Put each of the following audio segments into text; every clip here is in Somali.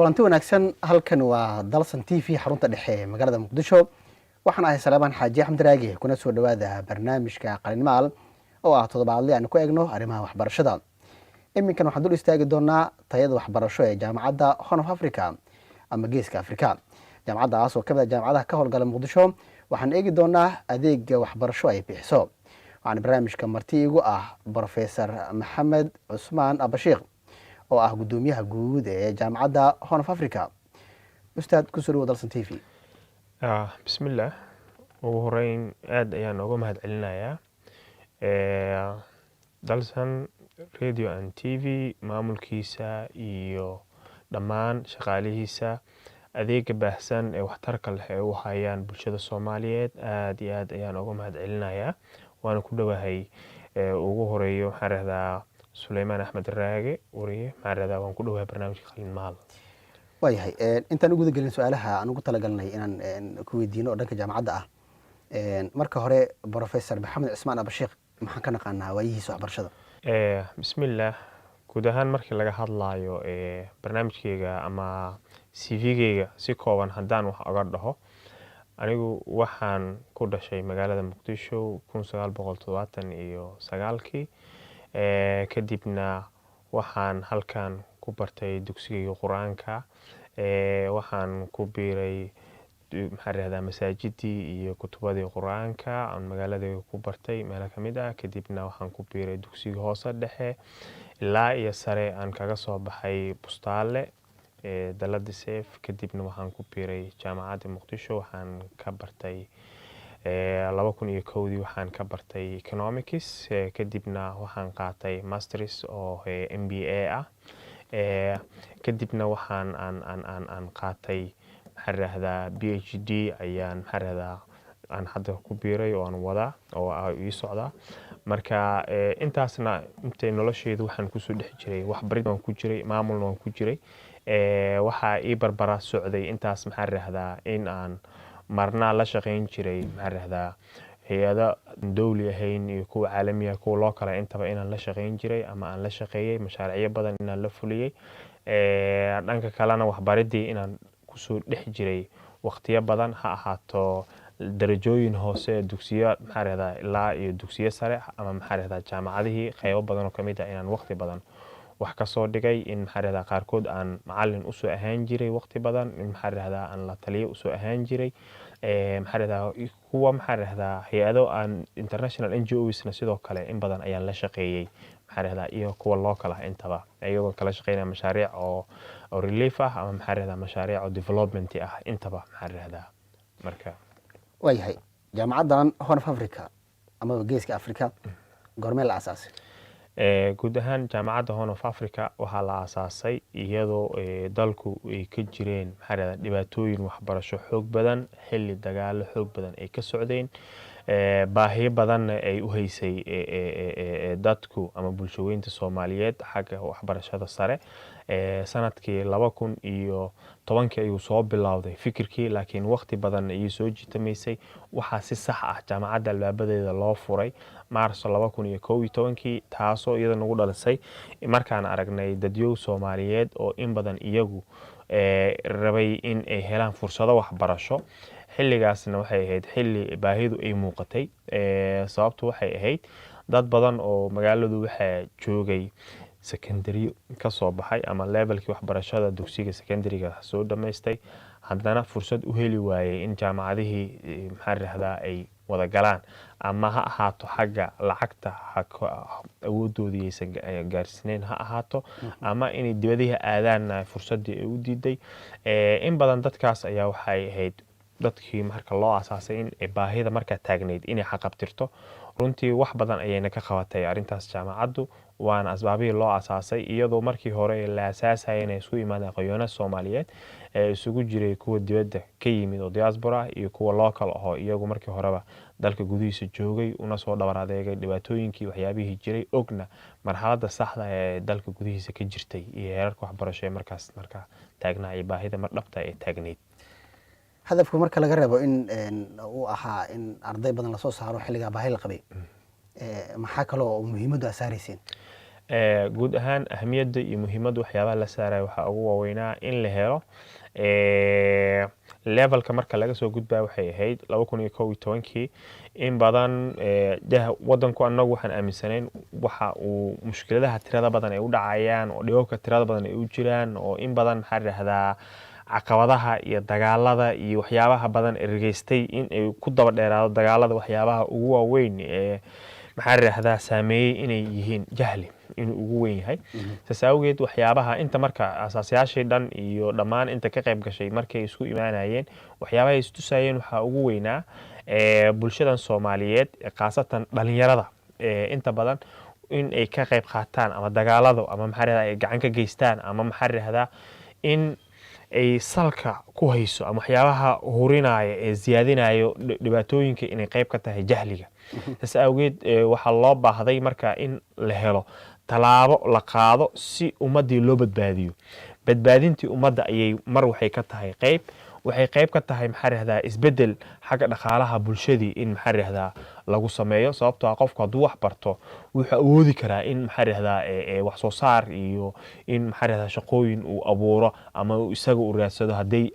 kulanti wanaagsan halkan waa dalsan TV xarunta dhexe magaalada Muqdisho waxaan ahay Salaaman Xaaji Axmed Raagi kuna soo dhawaada barnaamijka Qalinmaal oo ah toddobaadle aan ku eegno arrimaha waxbarashada. Iminkan waxaan dul istaagi doonaa tayada waxbarasho ee jaamacadda Horn of Africa ama Geeska Afrika. jaamacaddaas oo ka mid ah jaamacadaha ka howlgala Muqdisho waxaan eegi doonaa adeegga waxbarasho ay bixiso. waxaan barnaamijka marti igu ah Professor Maxamed Cusmaan Abashiiq oo ah gudoomiyaha guud ee jaamacadda Horn of Africa. Ustaad ku soo dalsan TV. bismillah ugu horeyn aad ayaan uga mahadcelinayaa dalsan radio and TV maamulkiisa iyo dhammaan shaqaalihiisa adeega baahsan ee waxtarka leh ee u hayaan bulshada Soomaaliyeed. aad iyo aad ayaan uga mahadcelinayaa waana ku dhawahay ugu horeeyo waxaan raahdaa Suleymaan Axmed Raage wariye waxaan raahdaa waan ku dhawahay barnaamijka Qalinmaal. waayahay intaan ugu gudagelin su'aalaha aan ugu talagalnay inaan ku weydiino dhanka jaamacadda ah marka hore Professor Maxamed Cusmaan Abashiiq maxaan ka naqaanaa waayihiisa waxbarashada? bismillah guud ahaan markii laga hadlayo barnaamijkayga ama CV-gayga si kooban haddaan wax uga dhaho anigu waxaan ku dhashay magaalada Muqdisho 1979 kadibna waxaan halkan ku bartay dugsiga Quraanka waxaan ku biiray masaajidii iyo kutubadii Quraanka aan magaalada ku bartay meel ka mid ah kadibna waxaan ku biiray dugsiga hoose dhexe ilaa iyo sare aan kaga soo baxay Bustaale dalada Seef kadibna waxaan ku biiray jaamacadda Muqdisho waxaan ka bartay 2001 waxaan ka bartay economics kadibna waxaan qaatay masters oo MBA ah kadibna waxaan aan qaatay PhD ayaan aan hadda ku biiray oo aan wada oo ii socda marka intaasna intay noloshaydu waxaan ku soo dhex jiray waxbarid waan ku jiray maamulna waan ku jiray waxa ii barbara socday intaas in aan marna la shaqeyn jiray hay'ado dawli ahayn iyo kuwa caalami ah kuwa loo kala intaba inaan la shaqeyn jiray ama aan la shaqeeyay mashaariic badan inaan la fuliyay dhanka kalena waxbaridii inaan ku soo dhex jiray waqtiyo badan ha ahaato darajooyin hoose dugsiyo ilaa iyo dugsiyo sare ama jaamacadihii qaybo badan oo kamid ah inaan waqti badan wax ka soo dhigay in qaarkood aan macallin u soo ahaan jiray waqti badan in aan la taliyo u soo ahaan jiray kuwa hay'ado aan international NGOs-na sidoo kale in badan ayaan la shaqeeyay iyo kuwa local ah intaba iyagoo kala shaqeynaya mashaariic oo relief ah ama mashaariic oo development ah intaba marka waayahay jaamacaddan Horn of Africa ama Geeska Afrika goormee la aasaasay? guud ahaan jaamacadda Horn of Africa waxaa la aasaasay iyadoo dalku ay ka jireen dhibaatooyin waxbarasho xoog badan xilli dagaalo xoog badan ay ka socdeen baahiyo badan ay u haysay dadku ama bulshooyinka Soomaaliyeed xagga waxbarashada sare sanadkii 2010 ayuu soo bilowday fikirkii laakiin waqti badan ay soo jiitamaysay waxa si sax ah jaamacadda albaabada loo furay Maarso 2011 taasoo iyada nagu dhalisay markaan aragnay dadyow Soomaaliyeed oo in badan iyagu rabay in ay helaan fursado waxbarasho xilligaasna waxay ahayd xilli baahidu ay muuqatay sababtu waxay ahayd dad badan oo magaaladu waxa joogay secondary ka soo baxay ama levelkii waxbarashada dugsiga secondary-ga soo dhameystay haddana fursad u heli waayay in jaamacadihii ay wada galaan ama ha ahaato xagga lacagta awoodoodii aysan gaarsiinayn ha ahaato ama inay dibadaha aadaan fursadii ay u diiday in badan dadkaas ayaa waxay ahayd dadkii marka loo aasaasay in baahida marka taagneyd inay xaqabtirto runtii wax badan ayayna ka qabatay arintaas jaamacaddu waana asbaabihii loo aasaasay iyadoo markii hore la aasaasay inay isku yimaadaan aqoon Soomaaliyeed isugu jiray kuwa dibadda ka yimid oo diaspora iyo kuwa local ah oo iyagu markii horeba dalka gudihiisa joogay una soo dhabar adeegay dhibaatooyinkii waxyaabihii jiray ogna marxaladda saxda ee dalka gudihiisa ka jirtay iyo heerarka waxbarasho ee markaas taagnaa iyo baahida mar dhabta ee taagneyd. hadafku marka laga reebo in uu ahaa in arday badan la soo saaro xilliga baahi la qabay maxaa kale oo muhiimadu asaaraysiin? guud ahaan ahmiyadda iyo muhiimadda waxyaabaha la saarayo waxaa ugu waaweynaa in la helo levelka marka laga soo gudbaa waxay ahayd 2011kii in badan wadanku annagu waxaan aaminsanayn waxa uu mushkiladaha tirada badan ay u dhacayaan oo dhibabka tirada badan ay u jiraan oo in badan maxaa yidhaahdaa caqabadaha iyo dagaalada iyo waxyaabaha badan ergeystay in ay ku daba dheeraado dagaalada waxyaabaha ugu waaweyn ee maxaa yidhaahdaa saameeyey inay yihiin jahli inuu ugu weyn yahay saas awgeed waxyaabaha inta marka asaasayaashii dhan iyo dhammaan inta ka qayb gashay markay isku imaanayeen waxyaabaha ay istusayeen waxaa ugu weynaa bulshadan Soomaaliyeed khaasatan dhalinyarada inta badan in ay ka qayb qaataan ama dagaalada ama maxaa yidhaahdaa ay gacan ka geystaan ama maxaa yidhaahdaa in ay salka ku hayso ama waxyaabaha hurinaya ee ziyaadinayo dhibaatooyinka inay qayb ka tahay jahliga saas awgeed waxaa loo baahday marka in la helo talaabo la qaado si ummadii loo badbaadiyo badbaadintii ummadda ayay mar waxay ka tahay qayb ka tahay maxaa yidhaahdaa isbedel xagga dhaqaalaha bulshadii in maxaa yidhaahdaa lagu sameeyo sababtoo ah qofku hadduu wax barto wuxuu awoodi karaa in maxaa yidhaahdaa wax soo saar iyo in maxaa yidhaahdaa shaqooyin uu abuuro ama isaga uu raadsado hadday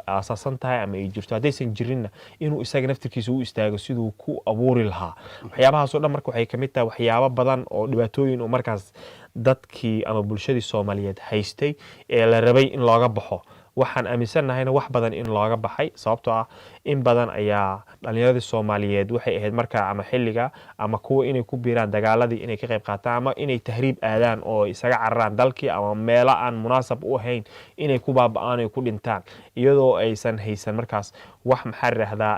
aasaasan tahay ama ay jirto haddaysan jirinna inuu isaga naftirkiisa u istaago siduu ku abuuri lahaa waxyaabahaasoo dhan marka waxay ka mid tahay waxyaabo badan oo dhibaatooyin oo markaas dadkii ama bulshadii Soomaaliyeed haystay ee la rabay in looga baxo waxaan aaminsannahayna wax badan in looga baxay sababtoo ah in badan ayaa dhalinyaradii Soomaaliyeed waxay ahayd marka ama xilliga ama kuwa inay ku biiraan dagaaladii inay ka qayb qaataan ama inay tahriib aadaan oo isaga cararaan dalkii ama meelo aan munaasab u ahayn inay ku baaba'aan oo ku dhintaan iyadoo aysan haysan markaas wax maxaa yidhaahdaa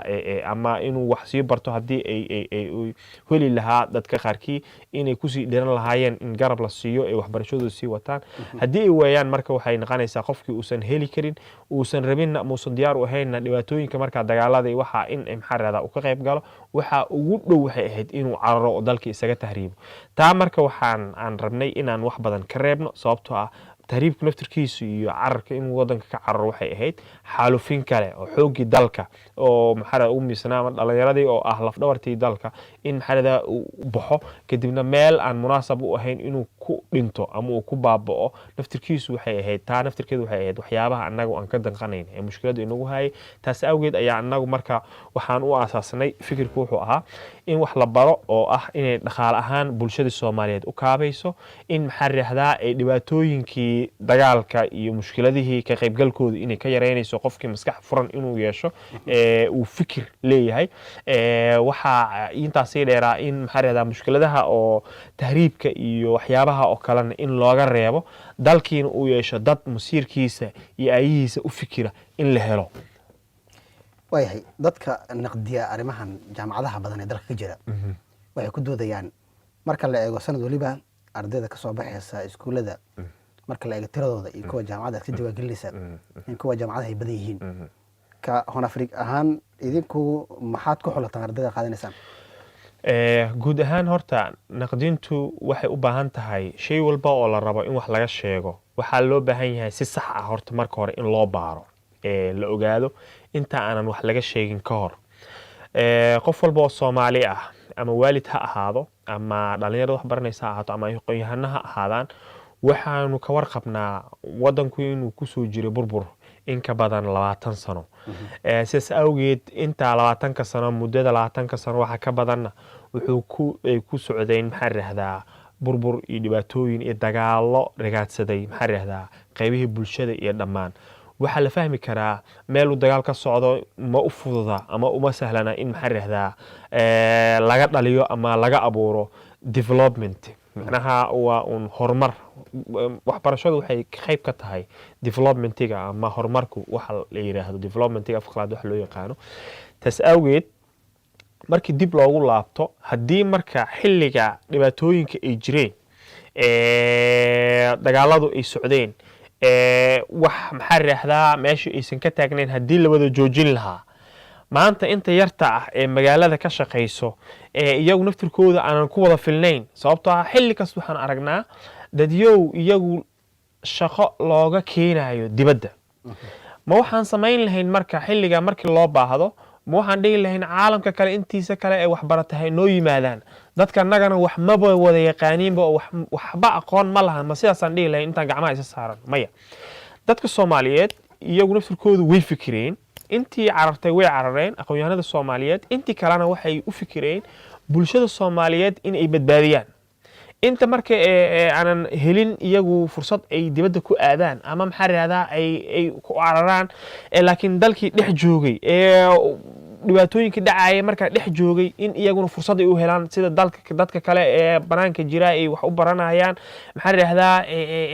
ama inuu wax sii barto haddii ay heli lahaa dadka qaarkii inay kusii dhiran lahaayeen in garab la siiyo ay waxbarashadooda sii wataan haddii ay waayaan marka waxay noqonaysaa qofkii uusan heli karin uusan rabinna muusan diyaar u ahaynna dhibaatooyinka markaa dagaalada waxaa in maxaa yidhaahdaa uu ka qayb galo waxa ugu dhow waxay ahayd inuu cararo oo dalkii isaga tahriibo taa marka aan rabnay inaan wax badan ka reebno sababtoo ah tahriibku naftirkiisu iyo cararka inuu wadanka ka cararo waxay ahayd xaalufin kale oo xoogii dalka oo maxaa ugu miisnaa ama dhalinyaradii oo ah lafdhabartii dalka in maxaa uu baxo kadibna meel aan munaasab u ahayn inuu ku dhinto ama uu ku baaba'o naftirkiisu waxay ahayd taa naftirkeedu waxay ahayd waxyaabaha annagu aan ka danqanayn ee mushkiladu inagu hayay taas awgeed ayaa annagu marka waxaan u aasaasnay fikirku wuxuu ahaa in wax la baro oo ah inay dhaqaale ahaan bulshada Soomaaliyeed u kaabayso in maxaa yiraahdaa ay dhibaatooyinkii dagaalka iyo mushkiladihii ka qaybgalkooda inay ka yareynayso qofkii maskax furan inuu yeesho uu fikir leeyahay waxa intaas ay dheeraa in maxaa yiraahdaa mushkiladaha oo tahriibka iyo waxyaabaha oo kalena in looga reebo dalkiina uu yeesho dad masiirkiisa iyo aayihiisa u fikira in la helo waayahay dadka naqdiya arrimahan jaamacadaha badan ee dalka ka jira waxay ku doodayaan marka la eego sanad waliba ardayda ka soo baxaysa iskuulada marka la eego tiradooda iyo kuwa jaamacadda ka diiwaangelinaysa in kuwa jaamacadaha ay badan yihiin ka Horn Africa ahaan idinku maxaad ku xulataan ardayda qaadanaysaan guud ahaan horta naqdintu waxay u baahan tahay shay walba oo la rabo in wax laga sheego waxaa loo baahan yahay si sax ah horta marka hore in loo baaro la ogaado inta aanan wax laga sheegin ka hor qof walba oo Soomaali ah ama waalid ha ahaado ama dhalinyarada wax baranaysa ha ahaato ama aqoon-yahano ha ahaadaan waxaanu ka warqabnaa wadanku inuu ku soo jiray burbur in ka badan 20 sano sidaas awgeed inta 20 sano muddada 20 sano waxa ka badanna wuxuu ku socdeen maxaa yiraahdaa burbur iyo dhibaatooyin iyo dagaalo ragaadsaday maxaa yiraahdaa qaybihii bulshada iyo dhammaan waxa la fahmi karaa meel uu dagaal ka socdo ma u fududa ama uma sahlana in maxaa yiraahdaa laga dhaliyo ama laga abuuro development macnaha waa horumar waxbarashadu waxay qayb ka tahay developmentiga ama horumarku waxa la yiraahdo developmentiga afqalaad wax loo yaqaano taas awgeed markii dib loogu laabto haddii marka xilliga dhibaatooyinka ay jireen dagaaladu ay socdeen wax maxaa yiraahdaa meesha aysan ka taagnayn haddii la wada joojin lahaa maanta inta yarta ah ee magaalada ka shaqeyso iyagu naftirkooda aanan ku wada filnayn sababtoo ah xilli kasta waxaan aragnaa dadyow iyagu shaqo looga keenayo dibadda ma waxaan samayn lahayn marka xilliga markii loo baahdo ma waxaan dhihi lahayn caalamka kale intiisa kale ee waxbarata hay noo yimaadaan dadka annagana wax maba wada yaqaaniinba oo waxba aqoon ma lahan ma sidaasaan dhihi lahayn intaan gacmaha isa saaran maya dadka Soomaaliyeed iyagu naftirkoodu way fikireen intii carartay way carareen aqoonyahanada Soomaaliyeed intii kalena waxay u fikireen bulshada Soomaaliyeed in ay badbaadiyaan inta marka aanan helin iyagu fursad ay dibadda ku aadaan ama maxaa raada ay ku cararaan laakiin dalkii dhex joogay dhibaatooyinka dhacaya marka dhex joogay in iyaguna fursad ay u helaan sida dadka kale ee banaanka jira ay wax u baranayaan maxaa raahdaa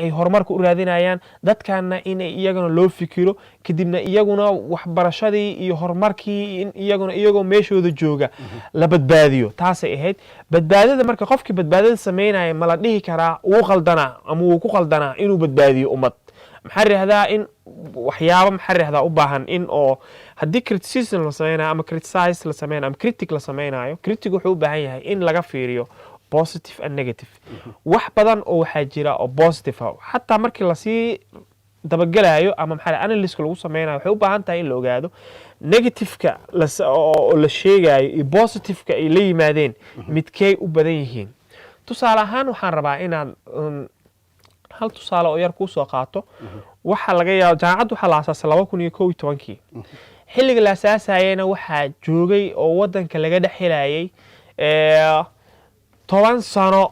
ay horumarka u raadinayaan dadkana in iyaguna loo fikiro kadibna iyaguna waxbarashadii iyo horumarkii in iyaguna iyagoo meeshooda jooga la badbaadiyo taasay ahayd badbaadada marka qofkii badbaadada sameynaya ma la dhihi karaa uu qaldanaa ama uu ku qaldanaa inuu badbaadiyo ummad maxaa raahdaa in waxyaabo maxaa raahdaa u baahan in oo haddii criticism la sameynayo ama criticize la sameynayo ama critic la sameynayo critic wuxuu u baahan yahay in laga fiiriyo positive and negative wax badan oo waxaa jira oo positive ah xataa markii la sii dabagalayo ama maxaa analysis lagu sameynayo waxay u baahan tahay in la ogaado negative-ka oo la sheegayo iyo positive-ka ay la yimaadeen midkay u badan yihiin tusaale ahaan waxaan rabaa inaan hal tusaale oo yar ku soo qaato waxa laga yaabo jaamacaddu waxa la aasaasay 2011 xilliga la aasaasayna waxa joogay oo wadanka laga dhaxelayay 10 sano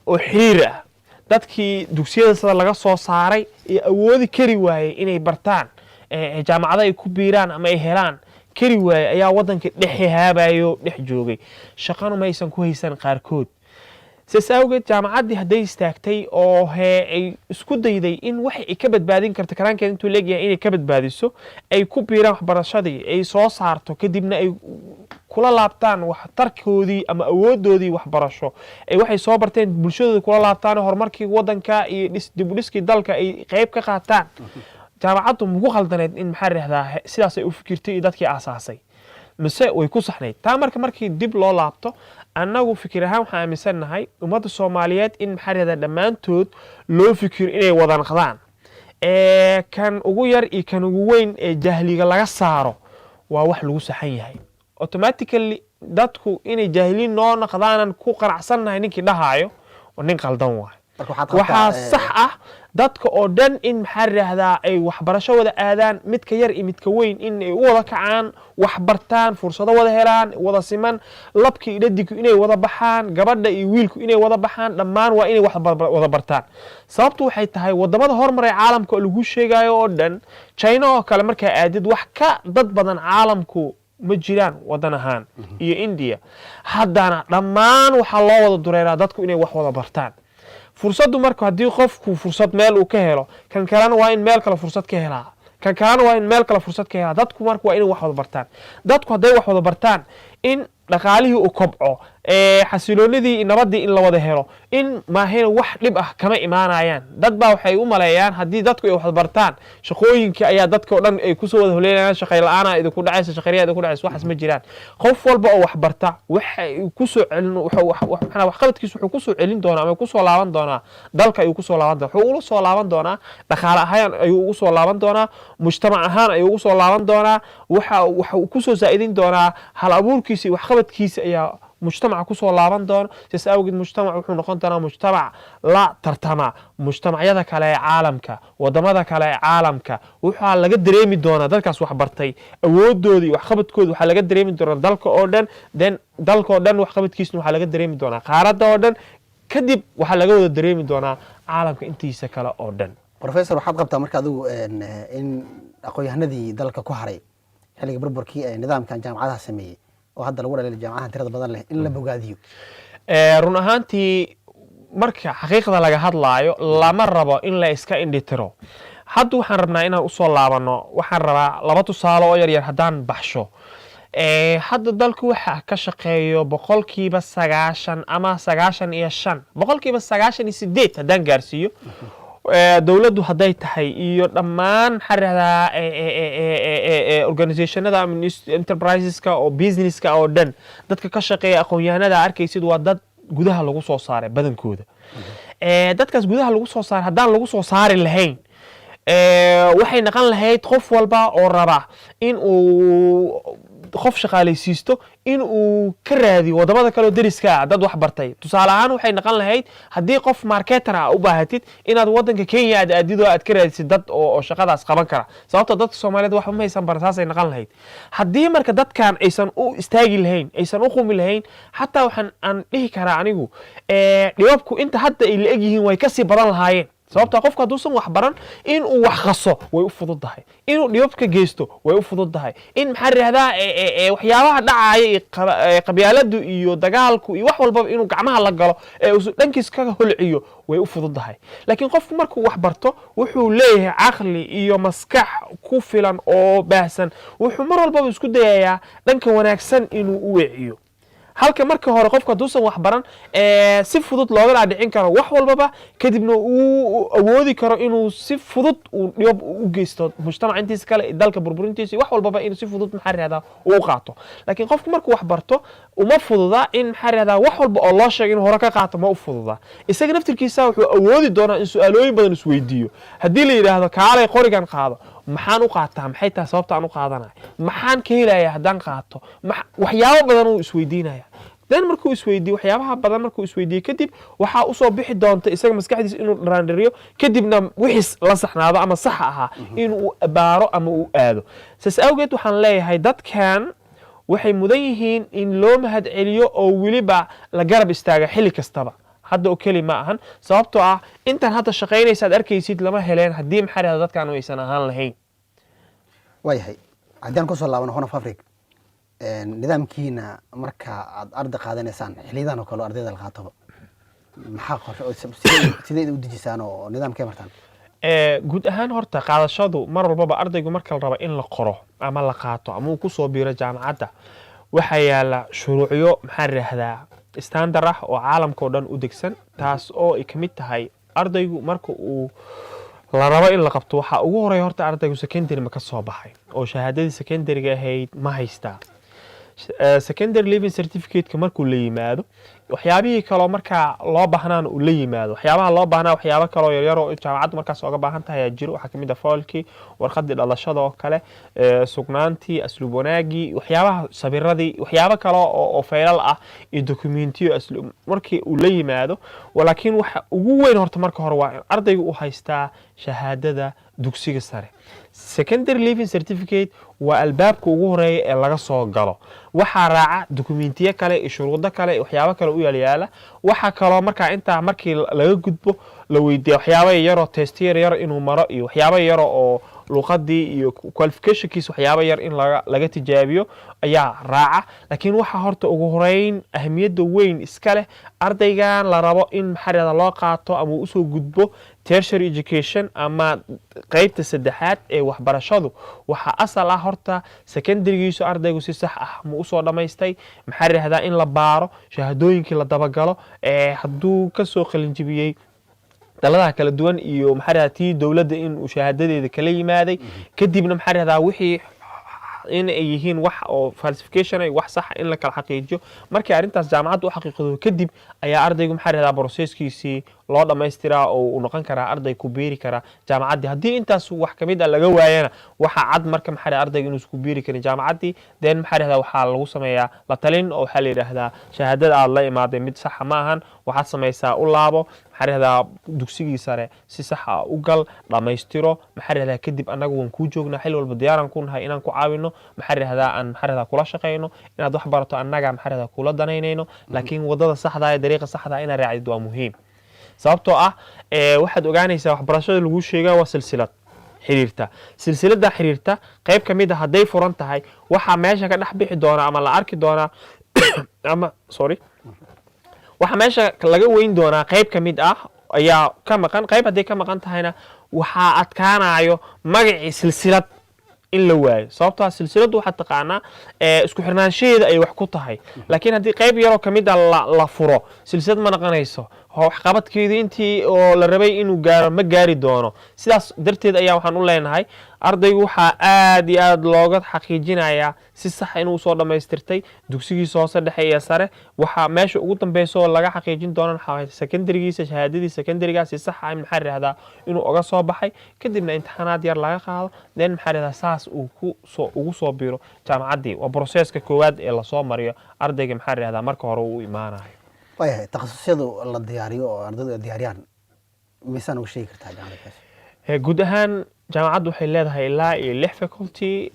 oo xiriir ah dadkii dugsiyada sida laga soo saaray iyo awoodi kari waayay inay bartaan jaamacada ay ku biiraan ama ay helaan kari waayay ayaa wadanka dhexhaabayo dhex joogay shaqana ma aysan ku haysan qaarkood سأوجد جامعات دي هدي استاكتي أو هي اسكود دي إن واحد يكبد بعدين كرت كلام كده أنتوا لاقي إيه يكبد بعديسو أي كوبيرا برشادي أي صوص عرتو كدبنا أي كل لابتان وحتركوا دي أما أودو دي وحبرشوا أي واحد صابرتين بالشدة كل لابتان هرماركي ودن كا دبوليسكي دالك أي قيب كقطان جامعاتهم مو خلدنت إن محرر هذا سياسي وفكرتي إداتكي أساسي مساء ويكون صحني تامر كمركي دب لو لابتو annagu fikir ahaan waxaan aaminsanahay ummadda Soomaaliyeed in maxarida dhamaantood loo fikir inay wada noqdaan kan ugu yar iyo kan ugu weyn ee jahliga laga saaro waa wax lagu saxan yahay automatically dadku inay jahiliin noo noqdaan ku qanacsanahay ninkii dhahayo oo nin qaldan waay waxa sax ah dadka oo dhan in maxarida ay waxbarasho wada aadaan midka yar iyo midka weyn in ay wada kacaan wax bartaan fursado wada helaan wada siman labkii dhadigu inay wada baxaan gabadha iyo wiilku inay wada baxaan dhammaan waa inay wax wada bartaan sababtu waxay tahay wadamada horumaray caalamka oo lagu sheegayo oo dhan China oo kale marka aadid wax ka dad badan caalamku ma jiraan wadan ahaan iyo India haddana dhammaan waxa loo wada dureeraa dadku inay wax wada bartaan fursadu marka hadii qofku fursad meel uu ka helo kan kalena waa in meel kale fursad ka helaa kan kalena waa in meel kale fursad ka helaa dadku marka waa in wax wada bartaan dadku haday wax wada bartaan in dhaqaalihii uu kobco xasiloonidii nabadii in la wada helo in ma heen wax dhib ah kama imaanayaan dad baa waxay u maleeyaan hadii dadku ay wax bartaan shaqooyinka ayaa dadka oo dhan ay ku soo wada holeeyaan shaqay la'aana idinku dhacaysa shaqariyaad ku dhacaysa waxas ma jiraan qof walba oo wax barta waxa uu ku soo celin wax qabadkiisu wuxuu ku soo celin doonaa ama ku soo laaban doonaa dalka ayuu ku soo laaban doonaa wuxuu u soo laaban doonaa dhaqaale ahaan ayuu ugu soo laaban doonaa mujtamac ahaan ayuu ugu soo laaban doonaa waxa uu ku soo zaa'idin doonaa hal abuurkiisa wax qabadkiisa ayaa مجتمع كسو لابان دون سيساوجد مجتمع وحو نقون تنا مجتمع لا ترتمع مجتمع يدك على عالمك ودمدك على عالمك وحو لغا دريمي دونا دالكاس wax bartay awooddoodii wax qabadkoodu waxa laga dareemi doona dalka oo dhan wax qabadkiisna waxa laga dareemi doona qaaradda oo dhan kadib waxa laga wada dareemi doona caalamka intiisa kale oo dhan professor waxaad qabtaa marka adigu in aqoonyahanadii dalka ku haray xilliga burburkii ee nidaamkan jaamacadaha sameeyay oo hadda lagu dhaleelay jaamacadaha tirada badan leh in la bogaadiyo run ahaantii marka xaqiiqda laga hadlaayo lama rabo in la iska indhitiro hadda waxaan rabnaa inaan u soo laabano waxaan rabaa laba tusaale oo yar yar hadaan baxsho hadda dalku waxa ka shaqeeyo 90% ama 95 98 hadaan gaarsiiyo dawladdu haday tahay iyo dhammaan xarada organizationada enterpriseska oo businesska oo dhan dadka ka shaqeeya aqoonyahanada arkaysid waa dad gudaha lagu soo saaray badankooda dadkaas gudaha lagu soo saaray hadaan lagu soo saari lahayn waxay noqon lahayd qof walba oo raba in uu qof shaqaalaysiisto in uu ka raadiyo wadamada kale oo deriska ah dad wax bartay tusaale ahaan waxay noqon lahayd haddii qof marketer ah u baahatid inaad wadanka Kenya aad aadido aad ka raadisid dad oo shaqadaas qaban kara sababtoo dadka Soomaaliyeed wax ma haysan bartaasay noqon lahayd haddii marka dadkan aysan u istaagi lahayn aysan u qumi lahayn xataa waxaan aan dhihi karaa anigu dhibabku inta hadda ay la egyihiin way ka sii badan lahaayeen sababta qofka haduusan wax baran in uu wax qaso way u fududahay inuu dhibabka geysto way u fududahay in maxaa raahdaa waxyaabaha dhacaya qabyaaladu iyo dagaalku iyo wax walba inuu gacmaha la galo uu dhankiis ka holciyo way u fududahay laakiin qofku markuu wax barto wuxuu leeyahay aqli iyo maskax ku filan oo baahsan wuxuu mar walba isku dayayaa dhanka wanaagsan inuu u wiciyo halka marka hore qofka duusan wax baran si fudud looga dhicin karo wax walbaba kadibna uu awoodi karo inuu si fudud dhib u geysto mujtamaca intiisa kale dalka burburintiisa wax walbaba inuu si fudud maxaa raada uu qaato laakiin qofku markuu wax barto uma fududa in maxaa raada wax walba oo loo sheegay inuu hore ka qaato ma u fududa isaga naftirkiisa wuxuu awoodi doonaa in su'aalooyin badan isweydiiyo haddii la yiraahdo kaalay qorigan qaado maxaan u qaataa maxay tahay sababta aan u qaadanayo maxaan ka helayaa haddaan qaato waxyaabo badan uu isweydiinaya dan markuu isweydiiyo waxyaabaha badan markuu isweydiiyo kadib waxa uu soo bixi doonta isaga maskaxdiisa inuu raandiriyo kadibna wixii la saxnaado ama sax ahaa inuu baaro ama uu aado saas awgeed waxaan leeyahay dadkan waxay mudan yihiin in loo mahad celiyo oo weliba la garab istaaga xilli kastaba hadda oo keli ma ahan sababtoo ah intan hadda shaqaynaysa aad arkaysid lama heleen haddii maxaa raahdo dadkan aysan ahaan lahayn waayahay haddaan kusoo laabano Horn of Africa nidaamkiina marka aad arday qaadanaysaan xiliyadan oo kale ardayda la qaato maxaa qorshe sidee u dejisaan oo nidaamkee martaan guud ahaan horta qaadashadu mar walba ardaygu marka la rabo in la qoro ama la qaato ama uu ku soo biiro jaamacadda waxa yaala shuruucyo maxaa raahdaa standard ah oo caalamka oo dhan u degsan taas oo ay kamid tahay ardaygu marka uu la rabo in la qabto waxa ugu horeeya horta ardaygu secondary ma ka soo baxay oo shahaadadii secondary ahayd ma haystaa secondary living certificate markuu la yimaado waxyaabihii kale marka loo baahnaan uu la yimaado waxyaabaha loo baahnaa waxyaabo kale yar yar oo jaamacaddu markaas uga baahan tahay jiro waxa kamid ah foolkii warqadii dhalashada oo kale sugnaantii asluub wanaagii waxyaabaha sabiradii waxyaabo kale oo faylal ah iyo dokumentiyo asluub markii uu la yimaado walaakiin waxa ugu weyn horta marka hore waa ardaygu uu haystaa shahaadada dugsiga sare secondary living certificate waa albaabka ugu horeeya ee laga soo galo waxa raaca dokumentiyo kale iyo shuruudo kale waxyaabo kale u yaala waxa kale marka inta markii laga gudbo la weydiiyo waxyaabo yar oo test yar inuu maro iyo waxyaabo yar oo luqadii iyo qualificationkiisa waxyaabo yar in laga tijaabiyo ayaa raaca laakiin waxa horta ugu horeyn ahmiyada weyn iska leh ardaygan la rabo in maxarada loo qaato ama uu soo gudbo tertiary education ama qaybta saddexaad ee waxbarashadu waxa asal ah horta secondarygiisu ardaygu si sax ah ma u soo dhameystay maxaa raahdaa in la baaro shahaadooyinkii la dabagalo hadduu ka soo qalin jibiyey daladaha kala duwan iyo maxaa raahdaa tii dawladda in uu shahaadadeeda kala yimaaday kadibna maxaa raahdaa wixii in ay yihiin wax oo falsification ay wax sax in la kala xaqiijiyo markii arintaas jaamacaddu u xaqiiqdo kadib ayaa ardaygu maxaa raahdaa processkiisii loo dhameystiraa oo uu noqon karaa arday ku biiri kara jaamacaddii haddii intaas wax kamid ah laga waayana waxa cad marka maxaa raahdaa ardaygu inuu isku biiri karin jaamacaddii then maxaa raahdaa waxaa lagu sameeyaa la talin oo waxaa la yidhaahdaa shahaadada aad la imaaday mid saxa ma ahan waxaad samaysaa u laabo maxaa raahdaa dugsigii sare si sax ah u gal dhammaystiro maxaa raahdaa kadib annagu waan kuu joognaa xil walba diyaaraan ku nahay inaan ku caawino maxaa raahdaa aan maxaa raahdaa kula shaqeyno inaad wax barato annaga maxaa raahdaa kula danaynayno laakiin wadada saxda ah ee dariiqa saxda ah inaad raacid waa muhiim sababtoo ah waxaad ogaanaysaa waxbarashada lagu sheegaa waa silsilad xiriirta silsilada xiriirta qayb kamid ah haday furan tahay waxa meesha ka dhex bixi doona ama la arki doona ama waxa meesha laga weyn doona qayb kamid ah ayaa ka maqan qayb haday ka maqan tahayna waxa adkaanayo magacii silsilad in la waayo sababtoo ah silsiladu waxa taqaanaa isku xirnaanshadeeda ay wax ku tahay laakiin haddii qayb yar oo kamid ah la furo silsilad ma noqonayso waxqabadkeedii intii oo la rabay inuu gaaro ma gaari doono. sidaas darteed ayaa waxaan u leenahay ardaygu waxaa aad iyo aad looga xaqiijinayaa si sax inuu soo dhammaystirtay dugsigiisa hoose dhexe iyo sare. waxaa meesha ugu dambeysa oo laga xaqiijin doono secondarygiisa shahaadadii secondariga si sax ah maxaa yiraahdaa inuu uga soo baxay, kadibna imtixaanaad yar laga qaado, then maxaa yiraahdaa saas uu ugu soo biiro jaamacaddii. waa processka koowaad ee lasoo mariyo ardayga maxaa yiraahdaa marka hore uu imaanayo. waayahay takhasusyadu la diyaariyo oo ardaydu ay diyaariyaan misaan uga sheegi kartaa jaamacaddaas? guud ahaan jaamacaddu waxay leedahay ilaa iyo 6 faculty.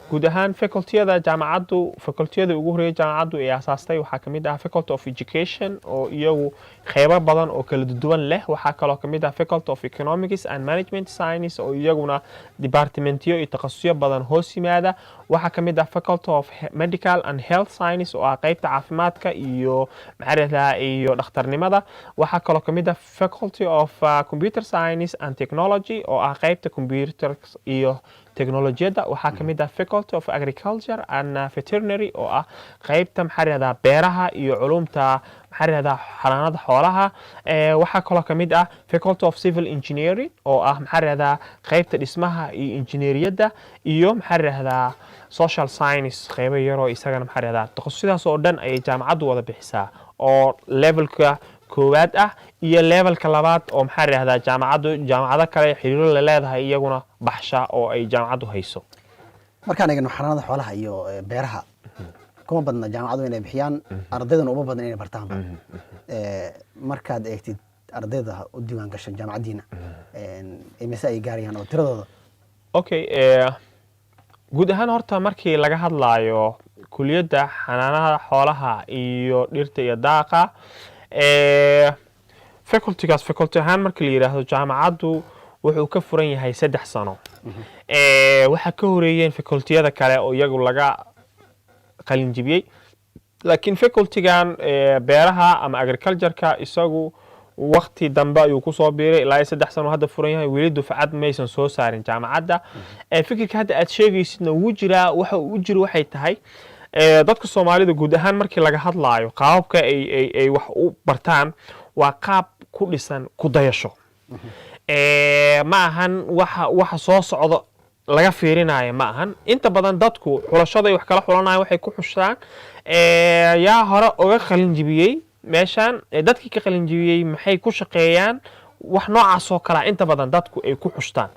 guud ahaan facultiyada jaamacaddu facultiyada ugu horeeyay jaamacaddu ay aasaastay waxaa kamid ah Faculty of Education oo iyagu qeybo badan oo kala duwan leh. waxaa kaloo kamid ah Faculty of Economics and Management Science oo iyaguna departmentiyo iyo takhasusyo badan hoos yimaada. waxaa kamid ah Faculty of Medical and Health Science oo ah qeybta caafimaadka iyo maxaa iyo dhakhtarnimada. waxaa kaloo kamid ah Faculty of Computer Science and Technology oo ah qeybta iyo teknolojiyada. waxaa kamid ah Faculty of Agriculture and Veterinary oo ah qeybta maxaa beeraha iyo culumta maxaa xanaanada xoolaha. waxaa kaloo kamid ah Faculty of Civil Engineering oo ah maxaa qeybta dhismaha iyo injineeriyada iyo maxaa Social Science qeybo yar oo isagana maxaa takhasusadaas oo dhan ay jaamacaddu wada bixisaa oo levelka koowaad ah iyo levelka labaad oo maxaa yiraahdaa jaamacado kale xiriiro la leedahay iyaguna baxsha oo ay jaamacaddu hayso. markaan eegno xanaanada xoolaha iyo beeraha kuma badna jaamacaddu inay bixiyaan, ardaydana uma badna inay bartaanba. markaad eegtid ardayda u diiwaan gashan jaamacaddiina imise ay gaarayaan oo tiradooda? okay guud ahaan horta markii laga hadlaayo kuliyadda xanaanada xoolaha iyo dhirta iyo daaqa faculty ahaan markii la yiraahdo jaamacaddu wuxuu ka furan yahay 3 sano. waxa ka horeeyeen facultiyada kale oo iyagu laga qalin jibiyay, laakiin facultygan beeraha ama agriculture-ka isagu waqti dambe ayuu ku soo biiray ilaa 3 sano hadda furan yahay. weli dufcad maysan soo saarin jaamacadda. fikirka hadda aad sheegaysidna wuu jiraa. waxa uu jiro waxay tahay dadka Soomaalida guud ahaan markii laga hadlaayo qaabka ay wax u bartaan waa qaab ku dhisan ku dayasho. ma ahan waxa soo socdo laga fiirinayo ma ahan. inta badan dadku xulashada wax kala xulanayaan waxay ku xushaan yaa hore uga qalin jibiyay meeshan, dadkii ka qalin jibiyay maxay ku shaqeeyaan, wax noocaas oo kala inta badan dadku ay ku xustaan.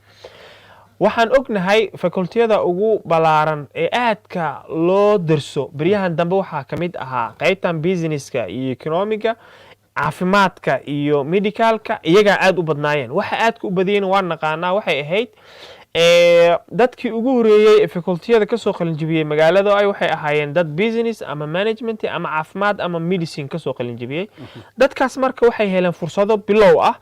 waxaan ognahay facultiyada ugu balaaran ee aadka loo darso bariyahan dambe waxaa kamid ahaa qaybtan businesska iyo economiga, caafimaadka iyo medicalka. iyaga aad u badnaayeen. waxa aadka u badiyeen waan naqaanaa waxay ahayd dadkii ugu horeeyay ee facultiyada ka soo qalin jibiyay magaalada ay waxay ahaayeen dad business ama management ama caafimaad ama medicine ka soo qalin jibiyay. dadkaas marka waxay heleen fursado bilow ah.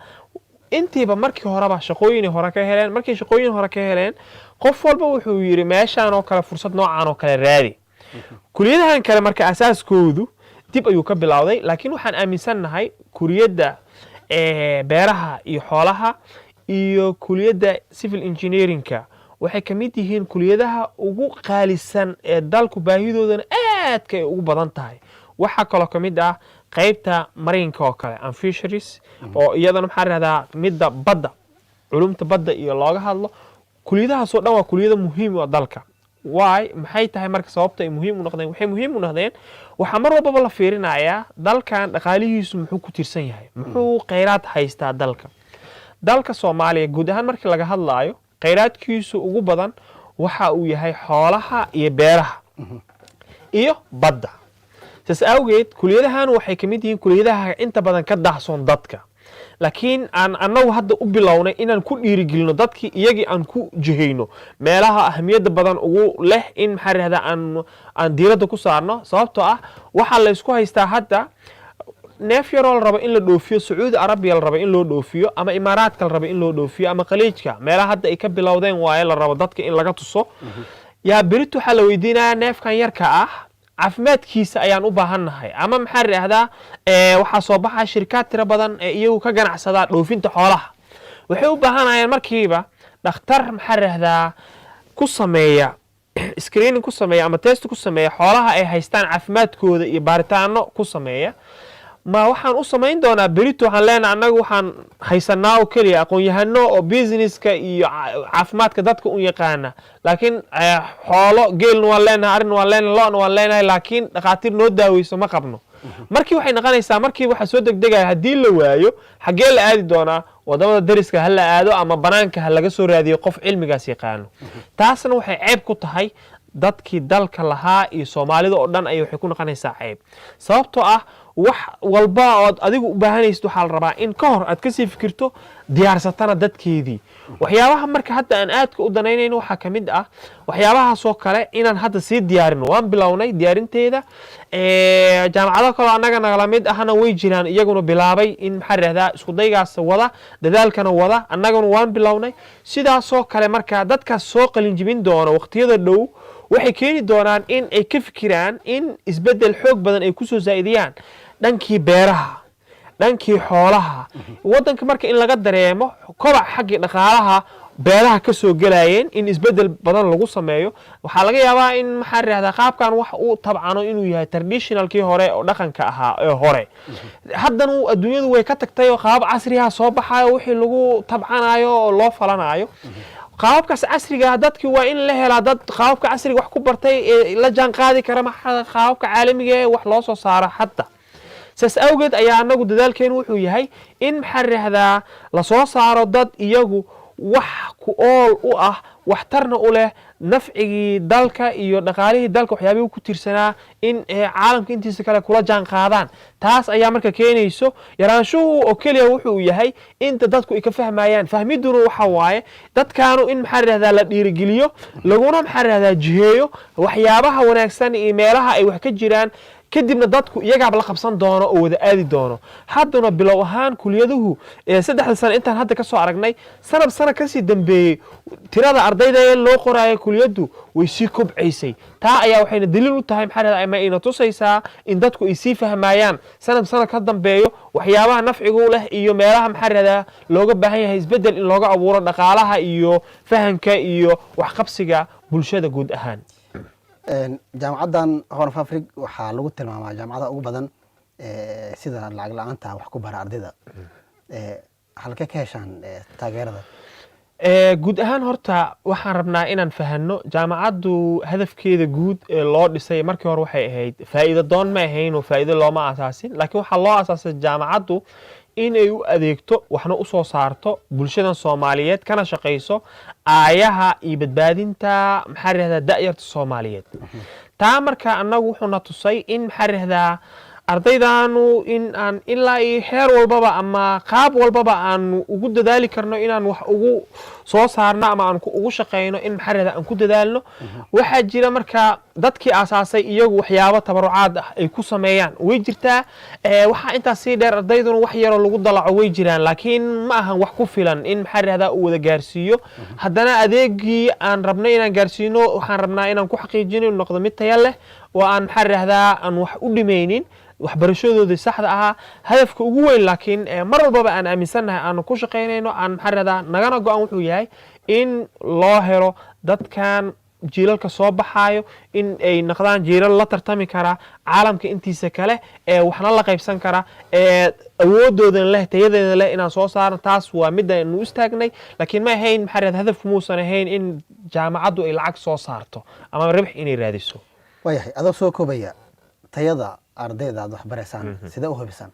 intiiba markii horeba shaqooyin hore ka heleen. markii shaqooyin hore ka heleen qof walba wuxuu yiri meeshaan oo kale fursad noocan oo kale raadi. kuliyadahan kale marka asaaskoodu dib ayuu ka bilowday, laakiin waxaan aaminsanahay kuliyadda beeraha iyo xoolaha iyo kuliyadda civil engineering-ka waxay kamid yihiin kuliyadaha ugu qaalisan ee dalku baahidoodana aadka ay ugu badan tahay. waxaa kaloo kamid ah qaybta marinka oo kale and fisheries oo iyadana maxaa yiraahdaa midda badda, culumta badda iyo looga hadlo. kuliyadahaas oo dhan waa kuliyado muhiim u ah dalka. maxay tahay marka sababta ay muhiim u noqdeen? waxay muhiim u noqdeen waxa mar walba la fiirinayaa dalkan dhaqaalihiisu muxuu ku tirsan yahay, muxuu kheyraad haystaa dalka Soomaaliya. guud ahaan markii laga hadlaayo kheyraadkiisu ugu badan waxa uu yahay xoolaha iyo beeraha iyo badda. saas awgeed kuliyadahan waxay kamid yihiin kuliyadaha inta badan ka daahsoon dadka, laakiin annagu hadda u bilownay inaan ku dhiirigelino dadkii iyagii aan ku jihayno meelaha ahamiyadda badan ugu leh in maxaa yiraahdaa aan diiradda ku saarno. sababtoo ah waxaa la isku haystaa hadda neef yaroo la rabo in la dhoofiyo Sacuudi Arabiya la rabo in loo dhoofiyo ama Imaaraadka la rabo in loo dhoofiyo ama Khaliijka meelaha hadda ay ka bilowdeen waaye la rabo dadka in laga tuso. yaa berito waxaa la weydiinayaa neefkan yarka ah caafimaadkiisa ayaan u baahannahay ama maxaa yiraahdaa waxaa soo baxa shirkad tira badan ee iyagu ka ganacsada dhoofinta xoolaha. waxay u baahanayaan markiiba dhakhtar maxaa yiraahdaa ku sameeya screening ku sameeya ama test ku sameeya xoolaha ay haystaan caafimaadkooda iyo baaritaano ku sameeya. ma waxaan u samayn doonaa berito waxaan leenahay annagu waxaan haysanaa oo keliya aqoon-yahano oo businesska iyo caafimaadka dadka u yaqaana laakiin xoolo geelna waan leenahay arrin waan leenahay lo-na waan leenahay laakiin dhakhaatiir noo daaweyso ma qabno markii waxay noqonaysaa markii waxa soo degdegaya haddii la waayo xaggee la aadi doonaa wadamada dariska ha la aado ama banaanka ha laga soo raadiyo qof cilmigaas yaqaano taasna waxay ceeb ku tahay dadkii dalka lahaa iyo soomaalida oo dhan ayay waxay ku noqonaysaa ceeb sababtoo ah wax walba ood adigu u baahanaysid waxaa la rabaa in ka hor aad kasii fikirto diyaarsatana dadkeedii waxyaabaha marka hadda aan aadka u danaynayno waxaa ka mid ah waxyaabahaasoo kale inaan hadda sii diyaarino waan bilownay diyaarinteeda jaamacado kaloo annaga nagala mid ahna way jiraan iyaguna bilaabay in maxaa rahdaa isku daygaas wada dadaalkana wada annaguna waan bilownay sidaasoo kale marka dadkaas soo qalinjibin doono waqtiyada dhow waxay keeni doonaan in ay ka fikiraan in isbeddel xoog badan ay kusoo zaa'idiyaan dhankii beeraha dhankii xoolaha waddanka marka in laga dareemo kobac xaggii dhaqaalaha beeraha ka soo gelayeen in isbeddel badan lagu sameeyo waxaa laga yaabaa in maxaa rahdaa qaabkan wax uu tabcano inuu yahay traditionalkii hore oo dhaqanka ahaa ee hore haddana adduunyadu way ka tagtay oo qaabab casriyaha soo baxayo wixii lagu tabcanayo oo loo falanayo qaababkaas casriga dadkii waa in la helaa dad qaababka casriga wax ku bartay ee la jaan qaadi kara qaababka caalamiga ee wax loo soo saaro hadda saas awgeed ayaa anagu dadaalkeenu wuxuu yahay in maxaa rahdaa la soo saaro dad iyagu wax ku ool u ah waxtarna u leh nafcigii dalka iyo dhaqaalihii dalka waxyaabihii ku tirsanaa in caalamka intiisa kale kula jaan qaadaan taas ayaa marka keenayso yaraanshuhu oo keliya wuxuu yahay inta dadku ay ka fahmayaan fahmiduna waxa waaye dadkaanu in maxaa rahdaa la dhiirigeliyo laguna maxaa rahdaa jiheeyo waxyaabaha wanaagsan iyo meelaha ay wax ka jiraan kadibna dadku iyagaaba la qabsan doono oo wada aadi doono haddana bilow ahaan kuliyaduhu 3 sano intaan hadda ka soo aragnay sana kasii dambeeyey tirada ardayda ee loo qoraayo kuliyadu way sii kobcaysay taa ayaa waxayna daliil u tahay maxaa rahdaa ama ina tusaysaa in dadku ay sii fahmayaan sana ka dambeeyo waxyaabaha nafciga u leh iyo meelaha maxaa rahdaa looga baahan yahay isbeddel in looga abuuro dhaqaalaha iyo fahanka iyo waxqabsiga bulshada guud ahaan jaamacaddan Horn of Africa waxaa lagu tilmaamaa jaamacadaha ugu badan sida lacag la'aanta wax ku bara ardayda halkee ka heshaan taageerada guud ahaan horta waxaan rabnaa inaan fahanno jaamacaddu hadafkeeda guud ee loo dhisay markii hore waxay ahayd faa'iido doon ma ahayn oo faa'iido looma asaasin laakiin waxaa loo asaasay jaamacaddu inay u adeegto waxna u soo saarto bulshadan Soomaaliyeed kana shaqeyso aayaha iyo badbaadinta maxaa rahdaa da'yarta Soomaaliyeed taa marka annagu wuxuu na tusay in maxaa rahdaa ardaydaanu in aan ilaa iyo heer walbaba ama qaab walbaba aan ugu dadaali karno inaan wax ugu soo saarno ama aan ugu shaqeyno in maxaa rahdaa aan ku dadaalno waxa jira marka dadkii asaasay iyagu waxyaabo tabarucaad ah ay ku sameeyaan way jirtaa waxa intaas sii dheer ardayduna wax yar oo lagu dalaco way jiraan laakiin ma ahan wax ku filan in maxaa rahdaa uu wada gaarsiiyo haddana adeegii aan rabnay inaan gaarsiino waxaan rabnaa inaan ku xaqiijino inuu noqdo mid tayo leh oo aan maxaa rahdaa aan wax u dhimaynin waxbarashadoodii saxda ahaa hadafka ugu weyn laakiin mar walbaba aan aaminsannahay aan ku shaqeynayno aan maxaa rahdaa nagana go'an wuxuu yahay in loo helo dadkan jiilalka soo baxaayo in ay noqdaan jiilal la tartami kara caalamka intiisa kale ee waxna la qaybsan kara ee awoodoodan leh tayadeeda leh inaan soo saarno taas waa mid aynu istaagnay laakiin ma ahayn maxaa rahdaa hadafku muusan ahayn in jaamacaddu ay lacag soo saarto ama ribx inay raadiso waayahay adoo soo koobaya tayada ardayda aad wax baraysaan sidee u hubisaan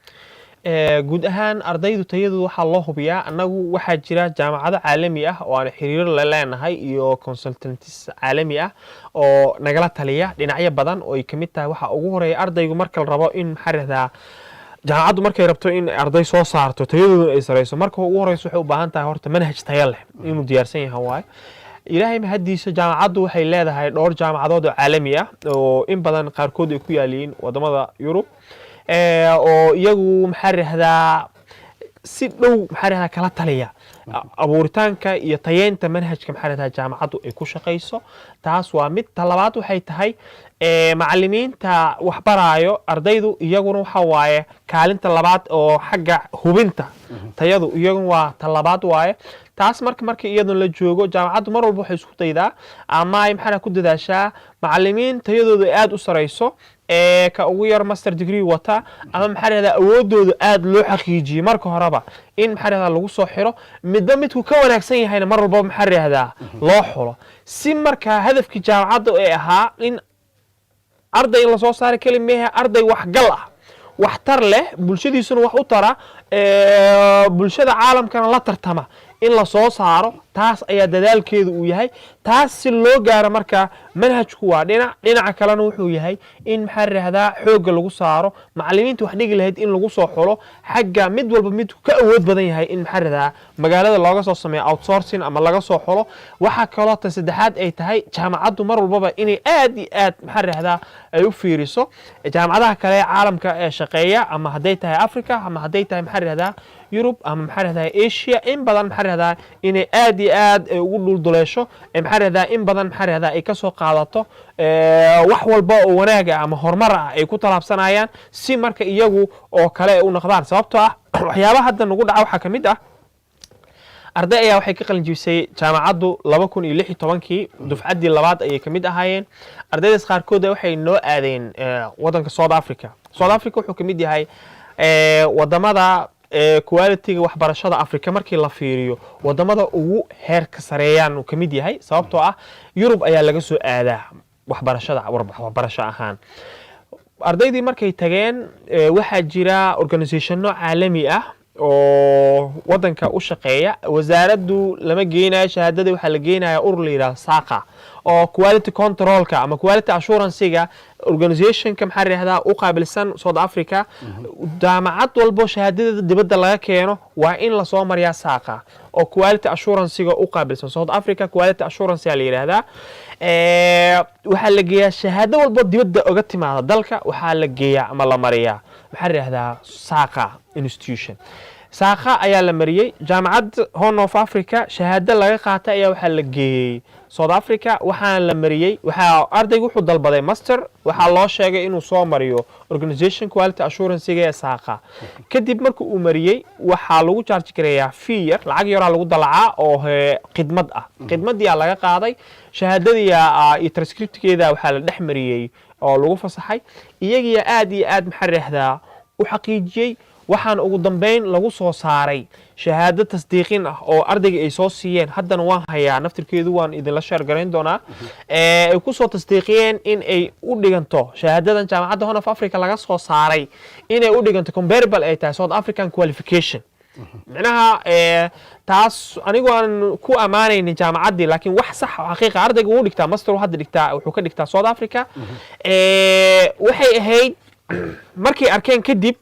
guud ahaan ardaydu tayadu waxaa loo hubiyaa annagu waxaa jira jaamacado caalami ah oo aan xiriiro la leenahay iyo consultants caalami ah oo nagala taliya dhinacyo badan oo ay ka mid tahay waxa ugu horeeya ardaygu marka la rabo in maxaa rahdaa jaamacaddu markay rabto in arday soo saarto tayadooduna ay sareyso marka ugu horeyso waxay u baahan tahay horta manhaj tayo leh inuu diyaarsan yahay waayo ilaahay mahadiisa jaamacaddu waxay leedahay dhowr jaamacadood oo caalami ah oo in badan qaarkood ay ku yaaliin wadamada Yurub oo iyagu maxaa rahdaa si dhow maxaa rahdaa kala taliya abuuritaanka iyo tayeynta manhajka maxaa rahdaa jaamacaddu ay ku shaqeyso taas waa mid talabaad waxay tahay macallimiinta wax baraayo ardaydu iyaguna waxa waaye kaalinta labaad oo xagga hubinta tayadu iyaguna waa talabaad waaye taas marka iyadoo la joogo jaamacaddu mar walba waxay isku daydaa ama ay maxaa ku dadaashaa macallimiin tayadoodu aad u sareyso ka ugu yar master degree wata ama maxaa rahdaa awoodooda aad loo xaqiijiyey marka horeba in maxaa rahdaa lagu soo xiro midba midku ka wanaagsan yahayna mar walba maxaa rahdaa loo xulo si markaa hadafkii jaamacadda ee ahaa in arday la soo saaro kalimeeyaha arday waxgal ah waxtar leh bulshadiisuna wax u tara bulshada caalamkana la tartama in la soo saaro taas ayaa dadaalkeedu uu yahay taas si loo gaaro marka manhajku waa dhinaca kalena wuxuu yahay in maxaa rahdaa xoogga lagu saaro macallimiinta wax dhigi lahayd in lagu soo xulo xagga mid walba midku ka awood badan yahay in maxaa rahdaa magaalada looga soo sameeyo outsourcing ama laga soo xulo waxa kaloo tan saddexaad ay tahay jaamacaddu mar walbaba inay aad iyo aad maxaa rahdaa ay u fiiriso jaamacadaha kale ee caalamka ee shaqeeya ama hadday tahay Africa ama hadday tahay maxaa rahdaa Europe ama maxaa rahdaa Asia in badan maxaa rahdaa inay aad iyo aad ugu dhulduleesho maxaa rahdaa in badan maxaa rahdaa ay ka soo qaadato wax walba oo wanaag ah ama horumar ah ay ku talaabsanayaan si marka iyagu oo kale u noqdaan sababtoo ah waxyaabaha hadda nagu dhaca waxa kamid ah arday ayaa waxay ka qalin jibisay jaamacaddu 2016 dufcaddii labaad ayay kamid ahaayeen ardaydaas qaarkood waxay noo aadeen wadanka South Africa wuxuu kamid yahay wadamada quality waxbarashada Afrika markii la fiiriyo wadamada ugu heerka sareeyaan uu kamid yahay sababtoo ah Europe ayaa laga soo aadaa waxbarasho ahaan ardaydii markay tageen waxa jira organizationno caalami ah oo wadanka u shaqeeya wasaaraddu lama geenayo shahaadada waxa la geenayaa urur la yiraahdo SAQA oo quality controlka ama quality assurance-ga organization-ka maxaa rahdaa u qaabilsan South Africa jaamacad walbo shahaadada dibadda laga keeno waa in la soo mariyaa SAQA oo quality assurance-ga u qaabilsan South Africa quality assurance la yiraahdaa waxa la geeyaa shahaado walbo dibadda uga timaada dalka waxa la geeyaa ama la mariyaa maxaa rahdaa SAQA institution SAQA ayaa la mariyay jaamacad Horn of Africa shahaado laga qaatay ayaa waxa la geeyay South Africa waxaan la mariyay waxa ardaygu wuxuu dalbaday master waxa loo sheegay inuu soo mariyo organization quality assurance ee SAQA kadib markuu uu mariyay waxa lagu charge gareeyaa fee yar lacag yar lagu dalacaa oo khidmad ah khidmadii laga qaaday shahaadadii iyo transcriptkeeda waxa la dhex mariyay oo lagu fasaxay iyagii aad iyo aad maxaa rahdaa u xaqiijiyay waxaan ugu dambeyn lagu soo saaray shahaado tasdiiqin ah oo ardayga ay soo siiyeen haddana waan hayaa naftirkeedu waan idin la share gareyn doonaa ay ku soo tasdiiqiyeen in ay u dhiganto shahaadadan jaamacadda Horn of Africa laga soo saaray in ay u dhiganto comparable ay tahay South African qualification macnaha taas anigu aan ku amaanaynin jaamacaddii laakiin wax sax xaqiiqa ardayga uu dhigtaa master hadda dhigtaa wuxuu ka dhigtaa South Africa waxay ahayd markay arkeen kadib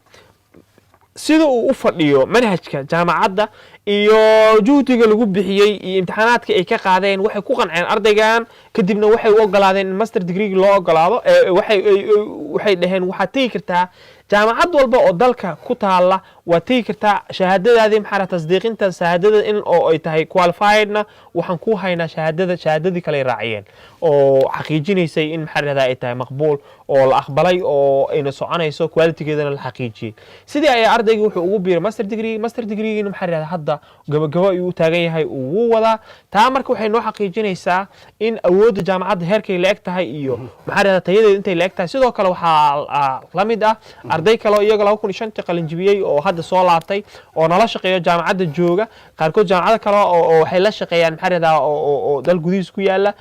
sida uu u fadhiyo manhajka jaamacadda iyo juhdiga lagu bixiyay iyo imtixaanaadka ay ka qaadeen waxay ku qanceen ardaygan kadibna waxay u ogolaadeen in master degree loo ogolaado waxay dhaheen waxa tagi kartaa jaamacad walba oo dalka ku taala waa tagi kartaa shahaadadaadii maxaa tasdiiqinta shahaadada in oo ay tahay qualifiedna waxaan ku haynaa shahaadadii kale raaciyeen oo xaqiijinaysay in maxaa radaa ay tahay maqbuul oo la aqbalay oo ayna soconayso quality-geedana la xaqiijiyay sidii ay ardaygu wuxuu ugu biiray master degree maxaa radaa hadda gabagabo ayuu taagan yahay uu wada taa marka waxay noo xaqiijinaysaa in awoodda jaamacadda heerkay la eg tahay iyo maxaa radaa tayadeeda intay la eg tahay sidoo kale waxaa la mid ah arday kale oo iyaga 2005 qalin jibiyay oo hadda soo laabtay oo nala shaqeeyo jaamacadda jooga qaarkood jaamacada kale oo waxay la shaqeeyaan maxaa radaa oo dal gudihiis ku yaala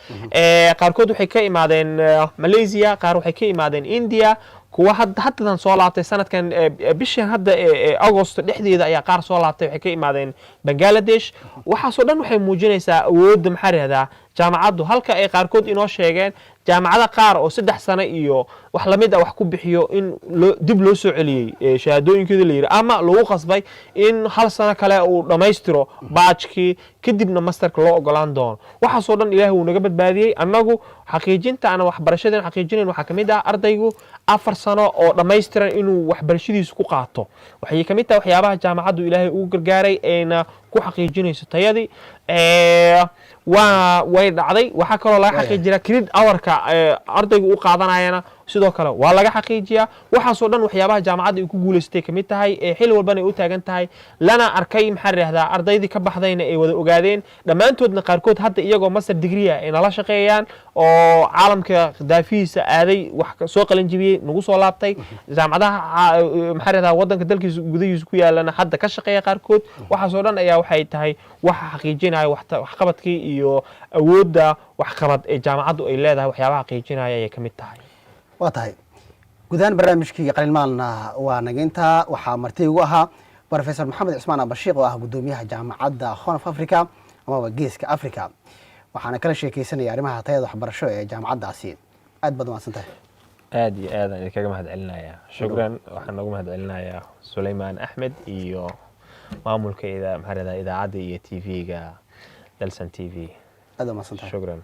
qaarkood waxay ka imaadeen Malaysia qaar waxay ka imaadeen India kuwa hadda soo laabtay sanadkan bishan hadda August dhexdeeda ayaa qaar soo laabtay waxay ka imaadeen Bangladesh waxa soo dhan waxay muujinaysaa awoodda maxaa radaa jaamacaddu halka ay qaarkood inoo sheegeen jaamacada qaar oo 3 sano iyo wax la mid ah wax ku bixiyo in dib loo soo celiyay shahaadooyinkeeda la yiraahdo ama lagu qasbay in hal sano kale uu dhameystiro baajkii kadibna masterka loo ogolaan doono waxa soo dhan Ilaahay uu naga badbaadiyay anagu xaqiijinta ana waxbarashadan xaqiijineen waxa kamid ah ardaygu 4 sano oo dhameystiran inuu waxbarashadiisu ku qaato waxay kamid tahay waxyaabaha jaamacaddu Ilaahay uu gargaaray ayna ku xaqiijinayso tayadii way dhacday waxa kale oo laga xaqiijira credit hour-ka ardaygu u qaadanayana sidoo kale waa laga xaqiijiyaa waxaasoo dhan waxyaabaha jaamacadda ay ku guulaystay ka mid tahay ee xil walbana ay u taagan tahay lana arkay maxaa yidhahdaa ardaydii ka baxdayna ay wada ogaadeen dhammaantoodna qaarkood hadda iyagoo master degree ay nala shaqeeyaan oo caalamka daafihiisa aaday wax soo qalin jibiyey nagu soo laabtay jaamacadaha maxaa yidhahdaa waddanka dalkiisa gudahiisa ku yaalana hadda ka shaqeeya qaarkood waxaasoo dhan ayaa waxay tahay waxa xaqiijinaya waxqabadkii iyo awoodda waxqabad ee jaamacaddu ay leedahay waxyaabaha xaqiijinaya ayay ka mid tahay waa tahay gudahaan barnaamijkii qalinmaalna waa nageynta waxaa marti ugu ahaa professor maxamed cismaan abashiiq oo ah gudoomiyaha jaamacadda Horn of Africa amaba geeska Africa waxaana kala sheekaysanaya arrimaha tayada waxbarasho ee jaamacaddaasi aad baad mahadsantahay aad iyo aad aan idinkaga mahadcelinayaa shukran waxaan nagu mahadcelinayaa Suleymaan Axmed iyo maamulka maxaa idaacadda iyo TV-ga Dalsan TV aad mahadsantahay shukran